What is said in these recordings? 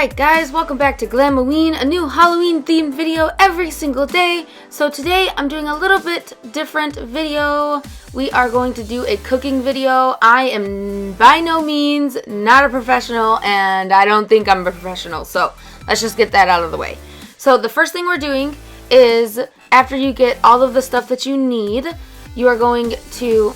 Alright guys, welcome back to Glamoween, a new Halloween themed video every single day. So today I'm doing a little bit different video. We are going to do a cooking video. I am by no means not a professional, and I don't think I'm a professional, so let's just get that out of the way. So the first thing we're doing is, after you get all of the stuff that you need, you are going to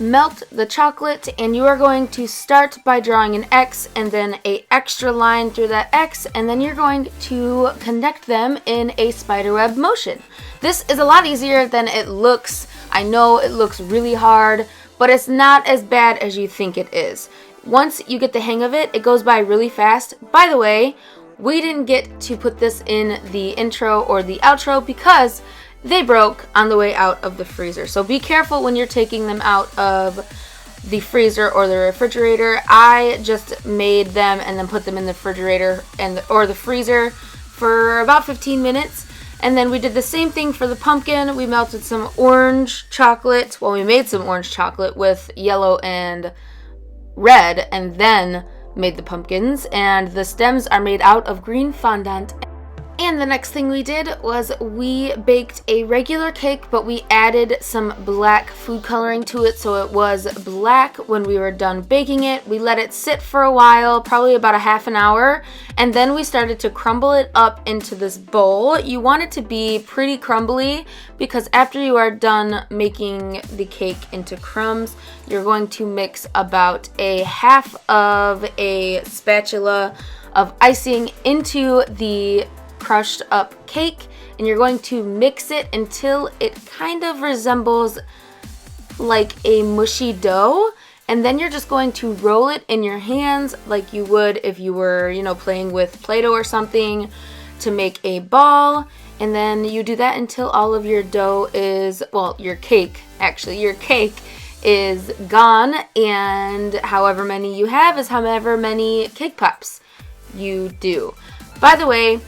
melt the chocolate, and you are going to start by drawing an X and then an extra line through that X, and then you're going to connect them in a spiderweb motion. This is a lot easier than it looks. I know it looks really hard, but it's not as bad as you think it is. Once you get the hang of it, it goes by really fast. By the way, we didn't get to put this in the intro or the outro because they broke on the way out of the freezer. So be careful when you're taking them out of the freezer or the refrigerator. I just made them and then put them in the refrigerator or the freezer for about 15 minutes. And then we did the same thing for the pumpkin. We melted some orange chocolate. Well, we made some orange chocolate with yellow and red and then made the pumpkins. And the stems are made out of green fondant. And the next thing we did was we baked a regular cake, but we added some black food coloring to it, so it was black when we were done baking it. We let it sit for a while, probably about a half an hour, and then we started to crumble it up into this bowl. You want it to be pretty crumbly because after you are done making the cake into crumbs, you're going to mix about a half of a spatula of icing into the crushed up cake, and you're going to mix it until it kind of resembles like a mushy dough, and then you're just going to roll it in your hands like you would if you were, playing with Play-Doh or something to make a ball. And then you do that until all of your dough is, your cake is gone, and however many you have is however many cake pops you do. By the way,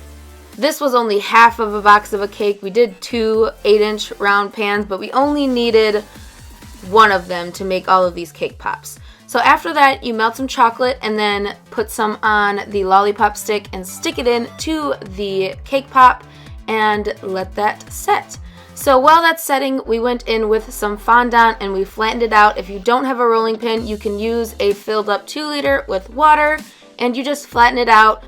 this was only half of a box of a cake. We did 2 8-inch round pans, but we only needed one of them to make all of these cake pops. So after that, you melt some chocolate and then put some on the lollipop stick and stick it in to the cake pop and let that set. So while that's setting, we went in with some fondant and we flattened it out. If you don't have a rolling pin, you can use a filled up 2-liter with water, and you just flatten it out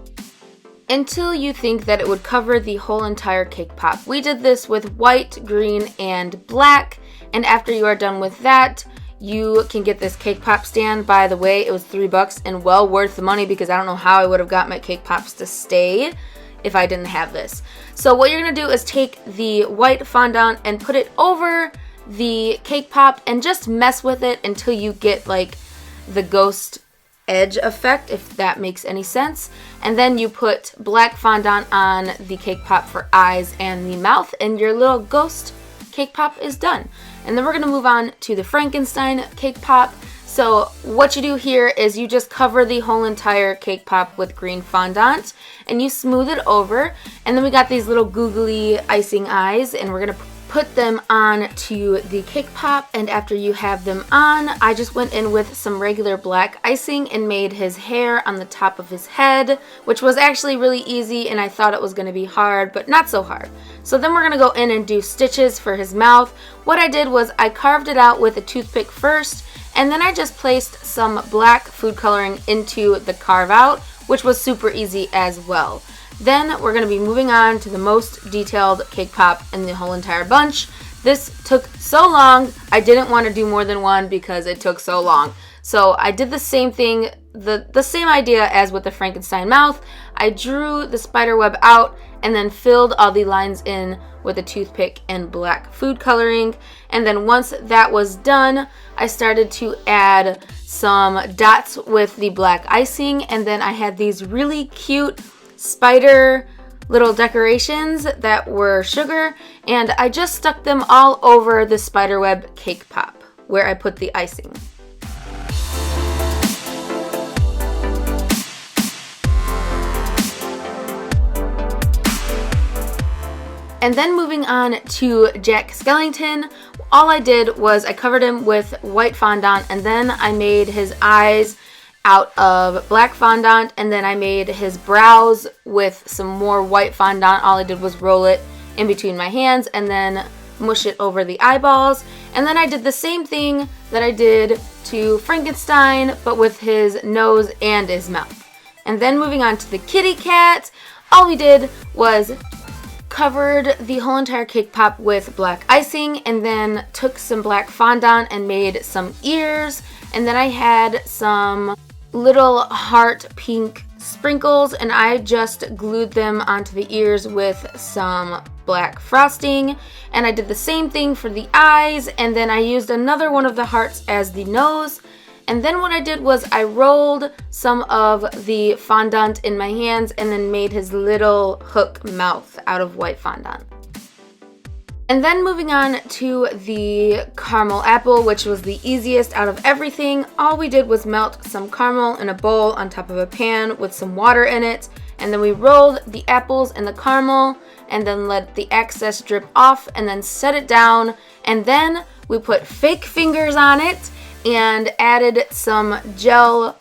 until you think that it would cover the whole entire cake pop. We did this with white, green, and black, and after you are done with that, you can get this cake pop stand. By the way, it was $3 and well worth the money because I don't know how I would have got my cake pops to stay if I didn't have this. So what you're gonna do is take the white fondant and put it over the cake pop and just mess with it until you get like the ghost edge effect, if that makes any sense. And then you put black fondant on the cake pop for eyes and the mouth, and your little ghost cake pop is done. And then we're going to move on to the Frankenstein Cake Pop. So what you do here is you just cover the whole entire cake pop with green fondant and you smooth it over, and then we got these little googly icing eyes, and we're going to put them on to the cake pop. And after you have them on, I just went in with some regular black icing and made his hair on the top of his head, which was actually really easy, and I thought it was going to be hard, but not so hard. So then we're going to go in and do stitches for his mouth. What I did was I carved it out with a toothpick first, and then I just placed some black food coloring into the carve out, which was super easy as well. Then we're going to be moving on to the most detailed cake pop in the whole entire bunch. This took so long, I didn't want to do more than one because it took so long. So I did the same thing, the same idea as with the Frankenstein mouth. I drew the spider web out and then filled all the lines in with a toothpick and black food coloring. And then once that was done, I started to add some dots with the black icing, and then I had these really cute spider little decorations that were sugar, and I just stuck them all over the spiderweb cake pop where I put the icing. And then moving on to Jack Skellington, all I did was I covered him with white fondant, and then I made his eyes out of black fondant, and then I made his brows with some more white fondant. All I did was roll it in between my hands and then mush it over the eyeballs. And then I did the same thing that I did to Frankenstein, but with his nose and his mouth. And then moving on to the kitty cat, all we did was covered the whole entire cake pop with black icing, and then took some black fondant and made some ears. And then I had some little heart pink sprinkles, and I just glued them onto the ears with some black frosting. And I did the same thing for the eyes, and then I used another one of the hearts as the nose. And then what I did was I rolled some of the fondant in my hands and then made his little hook mouth out of white fondant. And then moving on to the caramel apple, which was the easiest out of everything. All we did was melt some caramel in a bowl on top of a pan with some water in it. And then we rolled the apples in the caramel and then let the excess drip off and then set it down. And then we put fake fingers on it and added some gel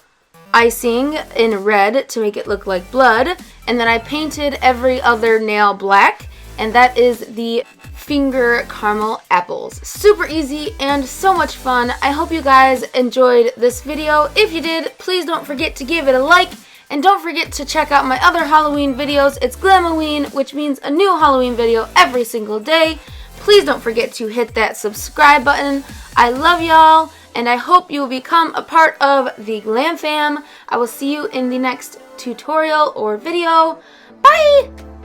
icing in red to make it look like blood. And then I painted every other nail black, and that is the finger caramel apples. Super easy and so much fun. I hope you guys enjoyed this video. If you did, please don't forget to give it a like, and don't forget to check out my other Halloween videos. It's Glamoween, which means a new Halloween video every single day. Please don't forget to hit that subscribe button. I love y'all, and I hope you will become a part of the Glam Fam. I will see you in the next tutorial or video. Bye!